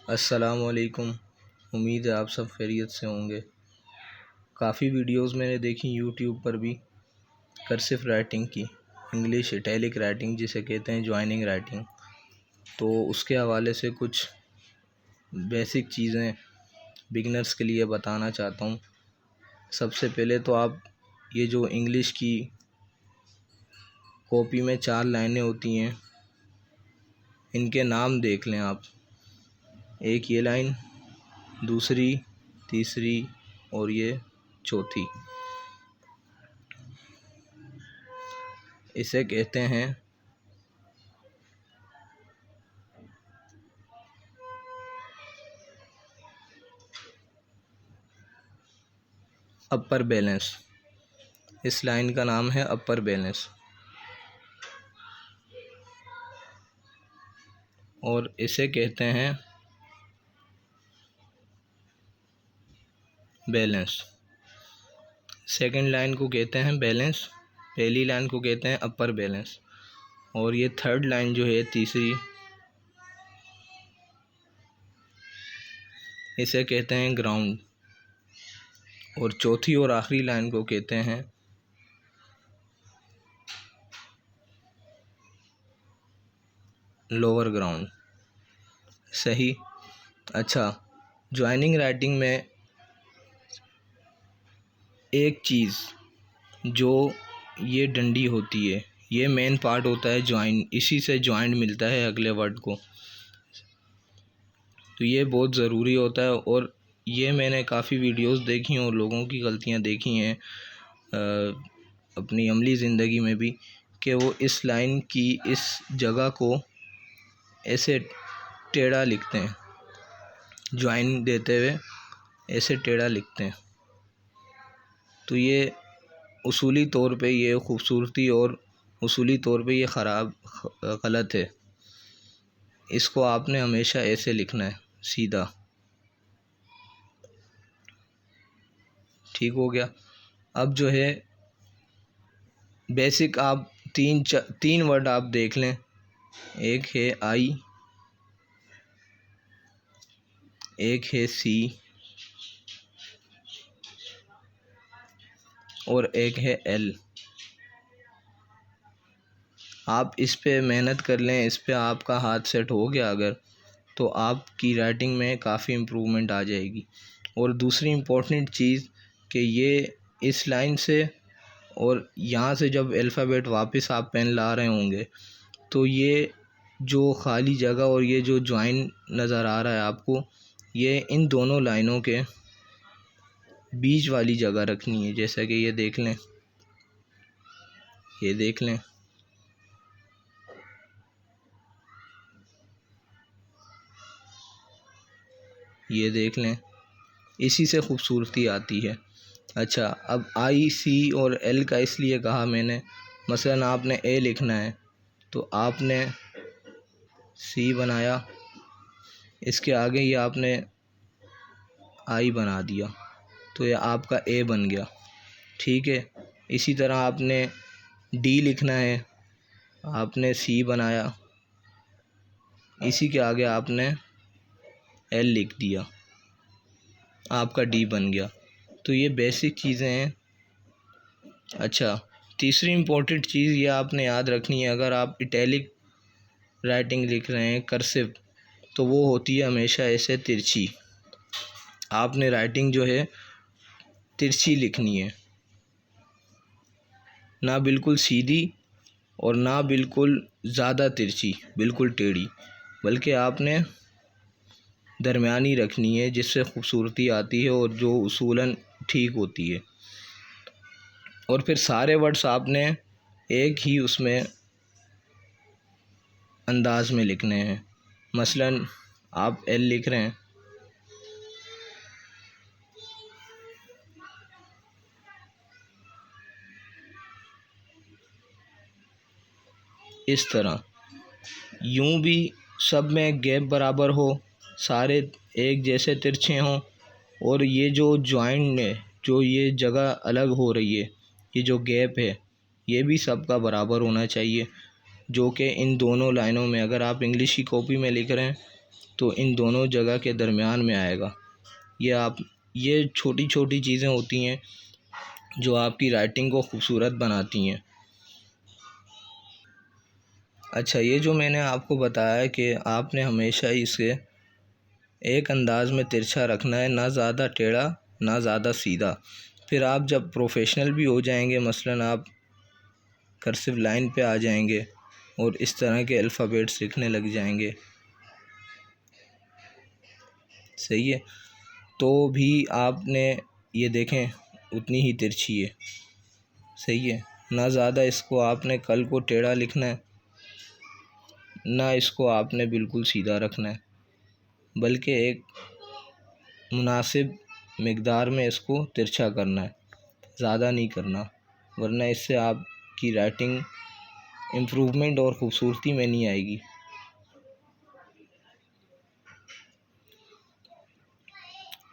अस्सलामुअलैकुम। उम्मीद है आप सब खैरियत से होंगे। काफ़ी वीडियोस मैंने देखी यूट्यूब पर भी कर्सिव राइटिंग की, इंग्लिश इटैलिक राइटिंग जिसे कहते हैं ज्वाइनिंग राइटिंग। तो उसके हवाले से कुछ बेसिक चीज़ें बिगनर्स के लिए बताना चाहता हूँ। सबसे पहले तो आप ये जो इंग्लिश की कॉपी में 4 लाइनें होती हैं, इनके नाम देख लें आप। एक ये लाइन, दूसरी, तीसरी और ये चौथी। इसे कहते हैं अपर बैलेंस। इस लाइन का नाम है अपर बैलेंस और इसे कहते हैं बैलेंस। सेकंड लाइन को कहते हैं बैलेंस, पहली लाइन को कहते हैं अपर बैलेंस। और ये थर्ड लाइन जो है तीसरी, इसे कहते हैं ग्राउंड। और चौथी और आखिरी लाइन को कहते हैं लोअर ग्राउंड। सही। अच्छा, ज्वाइनिंग राइटिंग में एक चीज़ जो ये डंडी होती है, ये मेन पार्ट होता है ज्वाइन, इसी से ज्वाइंट मिलता है अगले वर्ड को। तो ये बहुत ज़रूरी होता है और ये मैंने काफ़ी वीडियोस देखी हैं और लोगों की गलतियां देखी हैं अपनी अमली ज़िंदगी में भी, कि वो इस लाइन की इस जगह को ऐसे टेढ़ा लिखते हैं, ज्वाइन देते हुए ऐसे टेढ़ा लिखते हैं। तो ये उसूली तौर पे ये खूबसूरती और उसूली तौर पे ये गलत है। इसको आपने हमेशा ऐसे लिखना है, सीधा। ठीक हो गया। अब जो है बेसिक आप तीन वर्ड आप देख लें। एक है आई, एक है सी और एक है एल। आप इस पे मेहनत कर लें, इस पे आपका हाथ सेट हो गया अगर, तो आपकी राइटिंग में काफ़ी इम्प्रूवमेंट आ जाएगी। और दूसरी इम्पोर्टेंट चीज़ कि ये इस लाइन से और यहाँ से जब अल्फ़ाबेट वापस आप पेन ला रहे होंगे तो ये जो खाली जगह और ये जो ज्वाइन नज़र आ रहा है आपको, ये इन दोनों लाइनों के बीच वाली जगह रखनी है। जैसा कि ये देख लें, ये देख लें, ये देख लें, इसी से खूबसूरती आती है। अच्छा, अब आई, सी और एल का इसलिए कहा मैंने, मसलन आपने ए लिखना है तो आपने सी बनाया, इसके आगे ये आपने आई बना दिया, तो ये आपका ए बन गया। ठीक है। इसी तरह आपने डी लिखना है, आपने सी बनाया, इसी के आगे आपने एल लिख दिया, आपका डी बन गया। तो ये बेसिक चीज़ें हैं। अच्छा, तीसरी इम्पोर्टेंट चीज़ ये आपने याद रखनी है, अगर आप इटैलिक राइटिंग लिख रहे हैं कर्सिव, तो वो होती है हमेशा ऐसे तिरछी। आपने राइटिंग जो है तिरछी लिखनी है, ना बिल्कुल सीधी और ना बिल्कुल ज़्यादा तिरछी, बिल्कुल टेढ़ी, बल्कि आपने दरमियानी रखनी है, जिससे खूबसूरती आती है और जो उसूलन ठीक होती है। और फिर सारे वर्ड्स आपने एक ही उसमें अंदाज में लिखने हैं। मसलन आप एल लिख रहे हैं, इस तरह, यूं भी सब में गैप बराबर हो, सारे एक जैसे तिरछे हों, और ये जो जॉइंट है, जो ये जगह अलग हो रही है, ये जो गैप है, ये भी सबका बराबर होना चाहिए। जो कि इन दोनों लाइनों में, अगर आप इंग्लिश की कॉपी में लिख रहे हैं तो इन दोनों जगह के दरमियान में आएगा। ये छोटी छोटी चीज़ें होती हैं जो आपकी राइटिंग को खूबसूरत बनाती हैं। अच्छा, ये जो मैंने आपको बताया है कि आपने हमेशा इसे एक अंदाज़ में तिरछा रखना है, ना ज़्यादा टेढ़ा ना ज़्यादा सीधा। फिर आप जब प्रोफेशनल भी हो जाएंगे, मसलन आप कर्सिव लाइन पे आ जाएंगे और इस तरह के अल्फ़ाबेट्स लिखने लग जाएंगे, सही है, तो भी आपने ये देखें उतनी ही तिरछी है, सही है, ना ज़्यादा इसको आपने कल को टेढ़ा लिखना है, ना इसको आपने बिल्कुल सीधा रखना है, बल्कि एक मुनासिब मिक़दार में इसको तिरछा करना है, ज़्यादा नहीं करना, वरना इससे आपकी राइटिंग इम्प्रूवमेंट और ख़ूबसूरती में नहीं आएगी।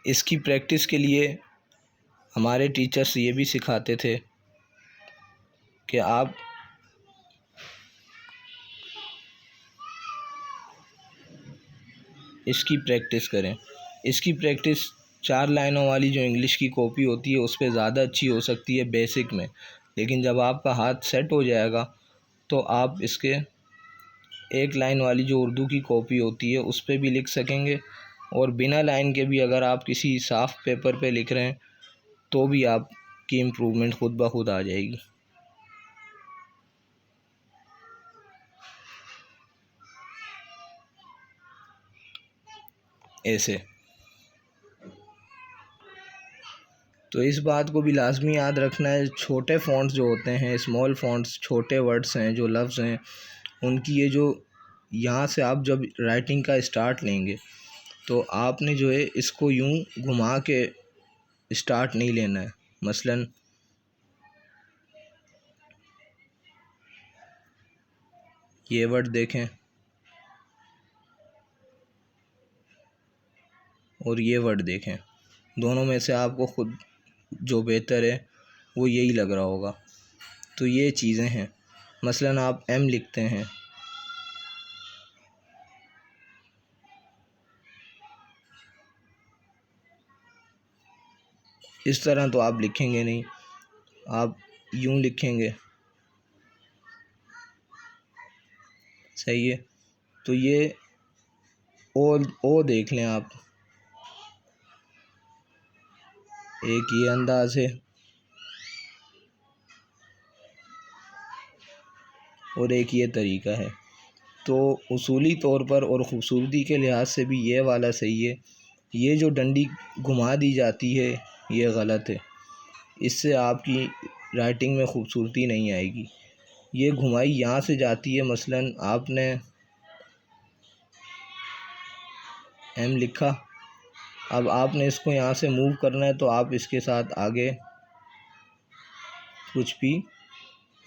इसकी प्रैक्टिस के लिए हमारे टीचर्स ये भी सिखाते थे कि आप इसकी प्रैक्टिस करें। इसकी प्रैक्टिस 4 लाइनों वाली जो इंग्लिश की कॉपी होती है उस पर ज़्यादा अच्छी हो सकती है बेसिक में, लेकिन जब आपका हाथ सेट हो जाएगा तो आप इसके 1 लाइन वाली जो उर्दू की कॉपी होती है उस पर भी लिख सकेंगे, और बिना लाइन के भी अगर आप किसी साफ़ पेपर पे लिख रहे हैं तो भी आपकी इम्प्रूवमेंट खुद ब खुद आ जाएगी। ऐसे तो इस बात को भी लाजमी याद रखना है, छोटे फ़ॉन्ट्स जो होते हैं, स्मॉल फ़ॉन्ट्स, छोटे वर्ड्स हैं, जो लफ्ज़ हैं, उनकी ये जो यहाँ से आप जब राइटिंग का स्टार्ट लेंगे तो आपने जो है इसको यूँ घुमा के स्टार्ट नहीं लेना है। मसलन ये वर्ड देखें और ये वर्ड देखें, दोनों में से आपको खुद जो बेहतर है वो यही लग रहा होगा। तो ये चीज़ें हैं, मसलन आप एम लिखते हैं, इस तरह तो आप लिखेंगे नहीं, आप यूँ लिखेंगे, सही है। तो ये ओ देख लें आप, एक ये अंदाज़ है और एक ये तरीका है। तो उसूली तौर पर और ख़ूबसूरती के लिहाज से भी ये वाला सही है। ये जो डंडी घुमा दी जाती है ये गलत है, इससे आपकी राइटिंग में ख़ूबसूरती नहीं आएगी। ये घुमाई यहाँ से जाती है, मसलन आपने एम लिखा, अब आपने इसको यहाँ से मूव करना है तो आप इसके साथ आगे कुछ भी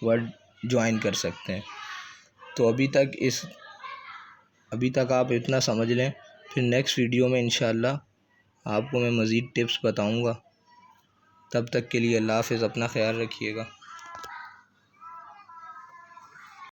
वर्ड ज्वाइन कर सकते हैं। तो अभी तक आप इतना समझ लें, फिर नेक्स्ट वीडियो में इंशाअल्लाह आपको मैं मज़ीद टिप्स बताऊंगा। तब तक के लिए अल्लाह हाफ़िज़, अपना ख्याल रखिएगा।